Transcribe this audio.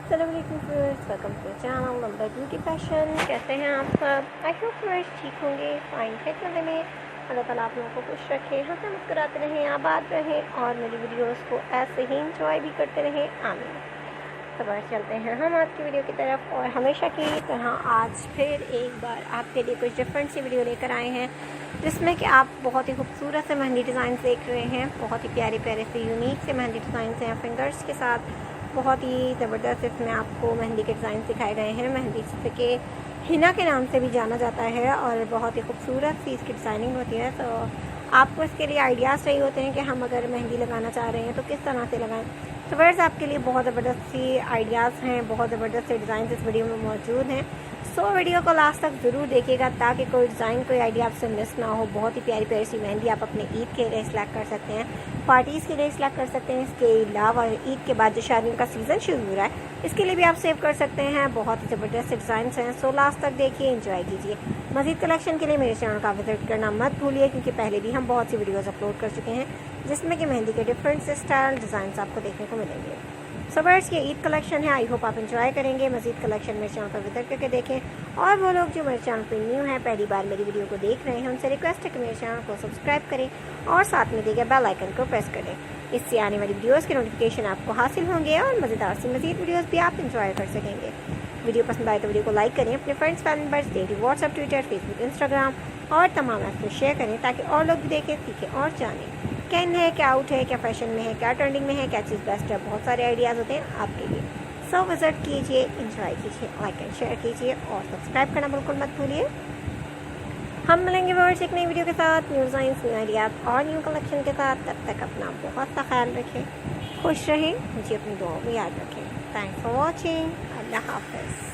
अस्सलाम वालेकुम viewers, welcome to channel number beauty fashion. कैसे हैं आप सब? आई होप व्यूअर्स ठीक होंगे, फाइन फिट मज़े में। अल्लाह ताला आप लोगों को खुश रखे, हंसते मुस्कुराते रहें, आबाद रहें और मेरी वीडियोस को ऐसे ही इंजॉय भी करते रहें। आमीन। तो बस चलते हैं हम आज की वीडियो की तरफ और हमेशा की तरह आज फिर एक बार आपके लिए कुछ डिफरेंट सी वीडियो लेकर आए हैं, जिसमें कि आप बहुत ही खूबसूरत से मेहंदी डिज़ाइन देख रहे हैं। बहुत ही प्यारे प्यारे से यूनिक से मेहंदी डिज़ाइन हैं फिंगर्स के साथ। बहुत ही ज़बरदस्त इसमें आपको मेहंदी के डिज़ाइन दिखाए गए हैं। मेहंदी जिसे कि हिना के नाम से भी जाना जाता है और बहुत ही खूबसूरत सी इसकी डिज़ाइनिंग होती है। तो आपको इसके लिए आइडियाज़ चाहिए होते हैं कि हम अगर मेहंदी लगाना चाह रहे हैं तो किस तरह से लगाएं। तो वर्स आपके लिए बहुत ज़बरदस्त सी आइडियाज़ हैं, बहुत ज़बरदस्त से डिज़ाइन इस वीडियो में मौजूद हैं। सो वीडियो को लास्ट तक ज़रूर देखिएगा ताकि कोई डिज़ाइन कोई आइडिया आपसे मिस ना हो। बहुत ही प्यारी प्यारी सी मेहंदी आप अपने ईद के लिए सिलेक्ट कर सकते हैं, पार्टीज़ के लिए सिलेक्ट कर सकते हैं। इसके अलावा ईद के बाद जो शादियों का सीज़न शुरू हो रहा है इसके लिए भी आप सेव कर सकते हैं। बहुत ही ज़बरदस्त डिज़ाइन हैं। सो लास्ट तक देखिए, एंजॉय कीजिए। मज़ीद कलेक्शन के लिए मेरे चैनल का विजिट करना मत भूलिए, क्योंकि पहले भी हम बहुत सी वीडियोज़ अपलोड कर चुके हैं जिसमें कि मेहंदी के डिफरेंट से स्टाइल डिज़ाइन आपको देखने को मिलेंगे। सो बर्ड्स ये ईद कलेक्शन है, आई होप आप एंजॉय करेंगे। मज़ीद कलेक्शन मेरे चैनल पर विजिट करके देखें और वो लोग जो मेरे चैनल पर न्यू हैं, पहली बार मेरी वीडियो को देख रहे हैं, उनसे रिक्वेस्ट है कि मेरे चैनल को सब्सक्राइब करें और साथ में दिए बेल आइकन को प्रेस करें। इससे आने वाली वीडियोज़ के नोटिफिकेशन आपको हासिल होंगे और मज़ेदार सी मज़ीद वीडियोज़ भी आप इंजॉय कर सकेंगे। वीडियो पसंद आए तो वीडियो को लाइक करें, अपने friends family members daily WhatsApp Twitter Facebook Instagram और तमाम ऐप्स में शेयर करें ताकि और लोग भी देखें, सीखें और जानें क्या इन है, क्या आउट है, क्या फैशन में है, क्या ट्रेंडिंग में है, क्या चीज़ बेस्ट है। बहुत सारे आइडियाज़ होते हैं आपके लिए। सो विजिट कीजिए, इंजॉय कीजिए, लाइक एंड शेयर कीजिए और सब्सक्राइब करना बिल्कुल मत भूलिए। हम मिलेंगे व्यूअर्स एक नई वीडियो के साथ, न्यू डिज़ाइंस, न्यू आइडियाज़ और न्यू कलेक्शन के साथ। तब तक अपना बहुत सा ख्याल रखें, खुश रहें, मुझे अपनी दुआओं में याद रखें। Thanks for watching. अल्लाह हाफ़िज़।